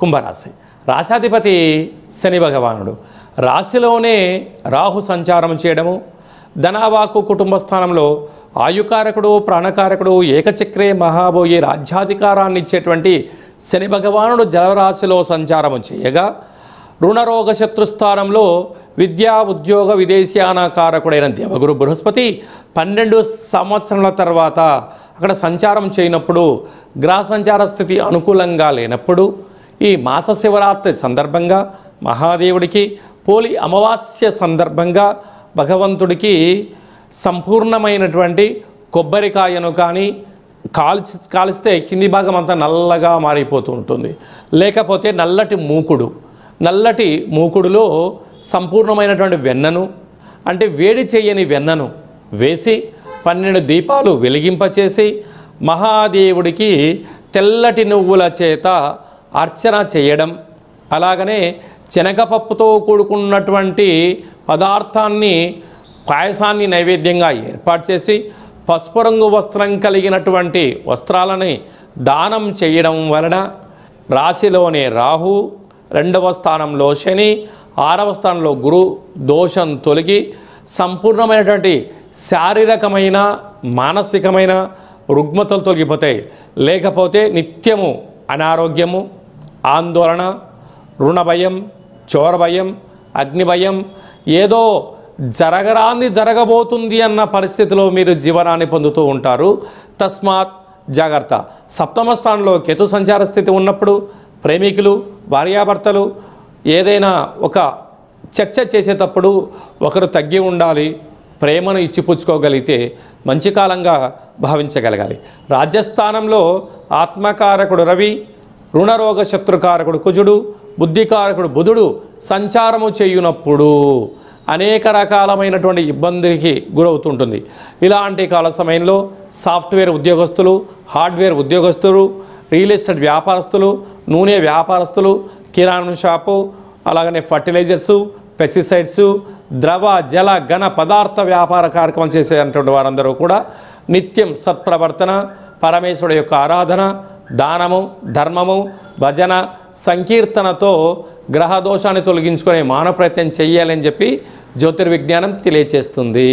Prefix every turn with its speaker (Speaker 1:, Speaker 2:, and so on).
Speaker 1: కుంభరాశి. రాశాధిపతి శని భగవానుడు. రాశిలోనే రాహు సంచారం చేయడము, ధనవాకు కుటుంబ స్థానంలో ఆయుకారకుడు, ప్రాణకారకుడు, ఏకచక్రే మహాభోగి రాజ్యాధికారాన్ని ఇచ్చేటువంటి శని భగవానుడు జలరాశిలో సంచారము చేయగా, రుణరోగ శత్రుస్థానంలో విద్యా ఉద్యోగ విదేశీయానకారకుడైన దేవగురు బృహస్పతి 12 సంవత్సరాల తర్వాత అక్కడ సంచారం చేయనప్పుడు, గ్రహ సంచార స్థితి అనుకూలంగా లేనప్పుడు, ఈ మాస శివరాత్రి సందర్భంగా మహాదేవుడికి పోలి అమావాస్య సందర్భంగా భగవంతుడికి సంపూర్ణమైనటువంటి కొబ్బరికాయను కానీ కాల్చితే కింది భాగం అంతా నల్లగా మారిపోతూ ఉంటుంది. లేకపోతే నల్లటి మూకుడులో సంపూర్ణమైనటువంటి వెన్నను, అంటే వేడి చేయని వెన్నను వేసి 12 దీపాలు వెలిగింపచేసి మహాదేవుడికి తెల్లటి నువ్వుల చేత అర్చన చేయడం, అలాగనే శనగపప్పుతో కూడుకున్నటువంటి పదార్థాన్ని, పాయసాన్ని నైవేద్యంగా ఏర్పాటు చేసి పసుపు రంగు వస్త్రం కలిగినటువంటి వస్త్రాలని దానం చేయడం వలన రాశిలోనే రాహు, 2వ స్థానంలో శని, 6వ స్థానంలో గురు దోషం తొలగి సంపూర్ణమైనటువంటి శారీరకమైన మానసికమైన రుగ్మతలు తొలగిపోతాయి. లేకపోతే నిత్యము అనారోగ్యము, ఆందోళన, రుణ భయం, చోర భయం, అగ్ని భయం, ఏదో జరగబోతుంది అన్న పరిస్థితిలో మీరు జీవనాన్ని పొందుతూ ఉంటారు. తస్మాత్ జాగ్రత్త. 7వ స్థానంలో కేతు సంచార స్థితి ఉన్నప్పుడు ప్రేమికులు, భార్యాభర్తలు ఏదైనా ఒక చర్చ చేసేటప్పుడు ఒకరు తగ్గి ఉండాలి. ప్రేమను ఇచ్చిపుచ్చుకోగలిగితే మంచి కాలంగా భావించగలగాలి. రాజ్యస్థానంలో ఆత్మకారకుడు రవి, రుణరోగ శత్రుకారకుడు కుజుడు, బుద్ధికారకుడు బుధుడు సంచారము చేయునప్పుడు అనేక రకాలమైనటువంటి ఇబ్బందికి గురవుతుంటుంది. ఇలాంటి కాల సమయంలో సాఫ్ట్వేర్ ఉద్యోగస్తులు, హార్డ్వేర్ ఉద్యోగస్తులు, రియల్ ఎస్టేట్ వ్యాపారస్తులు, నూనె వ్యాపారస్తులు, కిరాణా షాపు, అలాగనే ఫర్టిలైజర్సు, పెస్టిసైడ్సు, ద్రవ జల ఘన పదార్థ వ్యాపార కార్యక్రమం చేసేటువంటి వారందరూ కూడా నిత్యం సత్ప్రవర్తన, పరమేశ్వరుడు యొక్క ఆరాధన, దానము, ధర్మము, భజన, సంకీర్తనతో గ్రహ దోషాన్ని తొలగించుకునే మానవ ప్రయత్నం చేయాలని చెప్పి జ్యోతిర్విజ్ఞానం తెలియచేస్తుంది.